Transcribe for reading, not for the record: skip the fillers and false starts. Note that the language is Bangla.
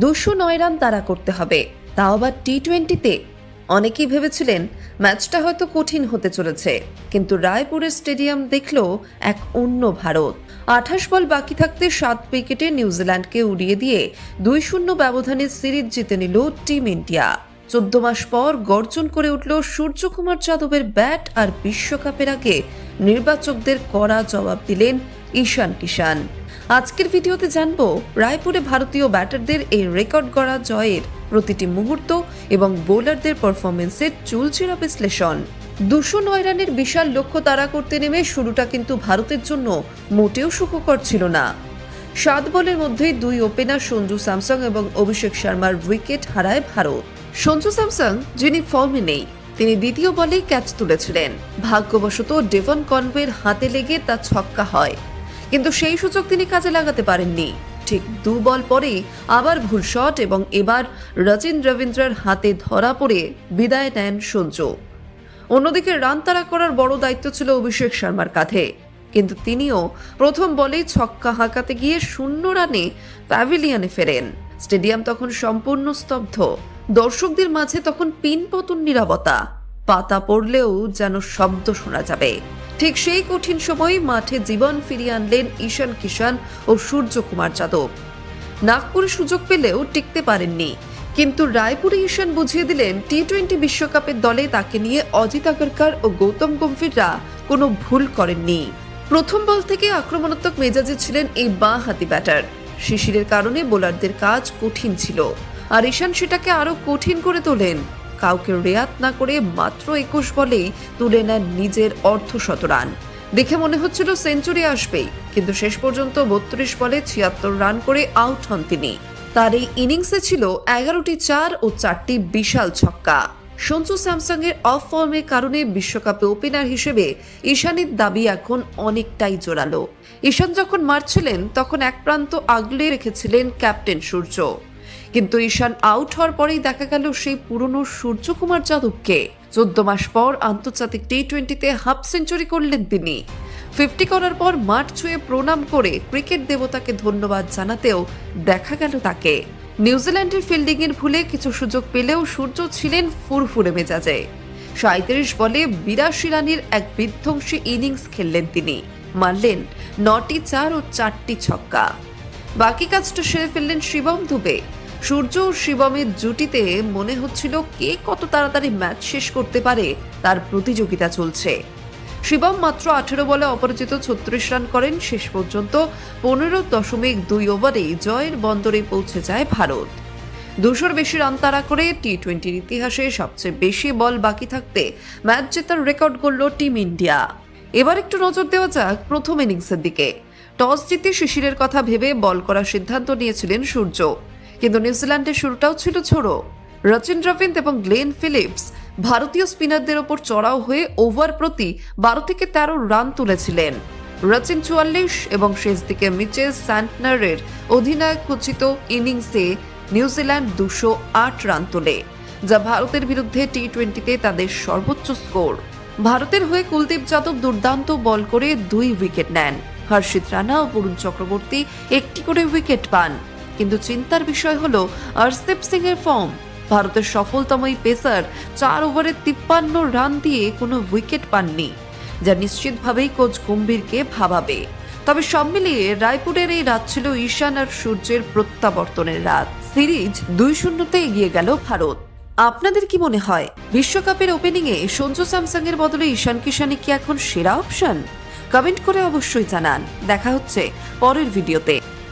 209 রান তাড়া করতে হবে, তাও আবার টি-20তে। অনেকেই ভেবেছিলেন ম্যাচটা হয়তো কঠিন হতে চলেছে, কিন্তু রায়পুরের স্টেডিয়াম দেখল এক অন্য ভারত। 28 বল বাকি থাকতে 7 উইকেটে নিউজিল্যান্ডকে উড়িয়ে দিয়ে 2-0 ব্যবধানে সিরিজ জিতে নিল টিম ইন্ডিয়া। 14 মাস পর গর্জন করে উঠল সূর্যকুমার যাদবের ব্যাট, আর বিশ্বকাপের আগে নির্বাচকদের কড়া জবাব দিলেন ঈশান কিষান। আজকের ভিডিওতে জানবো রায়পুরে ভারতীয় ব্যাটারদের এই রেকর্ড গড়া জয়ের প্রতিটি মুহূর্ত এবং বোলারদের পারফরমেন্সের চুলচেরা বিশ্লেষণ। 209 রানের বিশাল লক্ষ্য তাড়া করতে নেমে শুরুটা কিন্তু ভারতের জন্য মোটেও সুখকর ছিল না। 7 বলের মধ্যেই 2 ওপেনার সঞ্জু স্যামসং এবং অভিষেক শর্মার উইকেট হারায় ভারত। সঞ্জু স্যামসং, যিনি ফর্মে নেই, তিনি দ্বিতীয় বলেই ক্যাচ তুলেছিলেন। ভাগ্যবশত ডেভন কনওয়ের হাতে লেগে তা ছক্কা হয়, কিন্তু সেই সুযোগ তিনি কাজে লাগাতে পারেননি। ঠিক 2 বল পরেই আবার ভুল শট এবং এবার রচিন রবীন্দ্রর হাতে ধরা পড়ে বিদায় নেন সঞ্জু। অন্যদিকে রান তাড়া করার বড় দায়িত্ব ছিল অভিষেক শর্মার কাঁধে, কিন্তু তিনিও প্রথম বলেই ছক্কা হাঁকাতে গিয়ে 0 রানে প্যাভিলিয়নে ফেরেন। স্টেডিয়াম তখন সম্পূর্ণ স্তব্ধ। দর্শকদের মাঝে তখন পিনপতন নীরবতা, পাতা পড়লেও যেন শব্দ শোনা যাবে। ঠিক সেই কঠিন সময় মাঠে জীবন ফিরিয়ে আনলেন ঈশান কিষান ও সূর্যকুমার যাদব। নাগপুরে সুযোগ পেলেও টিকতে পারেননি, কিন্তু রায়পুরে ঈশান বুঝিয়ে দিলেন টি-20 বিশ্বকাপের দলে তাকে নিয়ে অজিত আগারকার ও গৌতম গম্ভীররা কোনো ভুল করেননি। প্রথম বল থেকে আক্রমণাত্মক মেজাজে ছিলেন এই বাঁ হাতি ব্যাটার। শিশিরের কারণে বোলারদের কাজ কঠিন ছিল, আর ঈশান সেটাকে আরো কঠিন করে তোলেন। কাউকে রেয়াত না করে মাত্র 21 বলেই তুলে নেন নিজের অর্ধশত রান। দেখে মনে হচ্ছিল সেঞ্চুরি আসবেই, কিন্তু শেষ পর্যন্ত 32 বলে 76 রান করে আউট হন তিনি। তার এই ইনিংসে ছিল 11টি 4 ও 4টি বিশাল ছক্কা। সঞ্জু স্যামসং এর অফ ফর্মের কারণে বিশ্বকাপে ওপেনার হিসেবে ঈশানের দাবি এখন অনেকটাই জোরালো। ঈশান যখন মারছিলেন তখন এক প্রান্ত আগলে রেখেছিলেন ক্যাপ্টেন সূর্য, কিন্তু ঈশান আউট হওয়ার পরেই দেখা গেল সেই পুরনো সূর্যকুমার যাদবকে। 14 মাস পর আন্তর্জাতিক টি-20তে হাফ সেঞ্চুরি করলেন তিনি। 50 করার পর মাঠ ছুঁয়ে প্রণাম করে ক্রিকেট দেবতাকে ধন্যবাদ জানাতেও দেখা গেল তাকে। নিউজিল্যান্ডের ফিল্ডিং এর ভুলে কিছু সুযোগ পেলেও সূর্য ছিলেন ফুরফুরে মেজাজে। 37 বলে 82 রানের এক বিধ্বংসী ইনিংস খেললেন তিনি। মারলেন 9টি 4 ও 4টি ছক্কা। বাকি কাজটা সেরে ফেললেন শিবম দুবে। সূর্য ও শিবমের জুটিতে মনে হচ্ছিল কে কত তাড়াতাড়ি ম্যাচ শেষ করতে পারে তার প্রতিযোগিতা চলছে। শিবম মাত্র 18 বলে অপরাজিত 36 রান করেন। শেষ পর্যন্ত 15.2 ওভারে জয়ের বন্দরে পৌঁছে যায় ভারত। 200-র বেশি রান তাড়া করে টি-20 ইতিহাসে সবচেয়ে বেশি বল বাকি থাকতে ম্যাচ জেতার রেকর্ড গড়ল টিম ইন্ডিয়া। এবার একটু নজর দেওয়া যাক প্রথম ইনিংসের দিকে। টস জিতে শিশিরের কথা ভেবে বল করার সিদ্ধান্ত নিয়েছিলেন সূর্য, কিন্তু নিউজিল্যান্ডের শুরুটাও ছিল ঝোড়ো। রচিন রবীন্দ্র এবং গ্লেন ফিলিপস ভারতীয় স্পিনারদের ওপর চড়াও হয়ে ওভার প্রতি 12 থেকে 13 রান তুলেছিলেন। রচিন 44 এবং শেষ দিকে মিচেল স্যান্টনারের অধিনায়ক খচিত ইনিংসে নিউজিল্যান্ড 208 রান তোলে, যা ভারতের বিরুদ্ধে টি-20তে তাদের সর্বোচ্চ স্কোর। ভারতের হয়ে কুলদীপ যাদব দুর্দান্ত বল করে 2 উইকেট নেন। হর্ষিত রানা ও বরুণ চক্রবর্তী একটি করে উইকেট পান, কিন্তু চিন্তার বিষয় হলো হরদীপ সিং এর ফর্ম। ভারতের সফলতম এই পেসার 4 ওভারে 53 রান দিয়ে কোনো উইকেট পাননি, যা নিশ্চিতভাবেই কোচ গম্ভীরকে ভাবাবে। তবে সব মিলিয়ে রায়পুরের এই রাত ছিল ঈশান আর সূর্যের প্রত্যাবর্তনের রাত। সিরিজ 2-0-তে এগিয়ে গেল ভারত। আপনাদের কি মনে হয়, বিশ্বকাপের ওপেনিংয়ে সঞ্জু স্যামসং এর বদলে ঈশান কিষানই কি এখন সেরা অপশন? কমেন্ট করে অবশ্যই জানান। দেখা হচ্ছে পরের ভিডিওতে।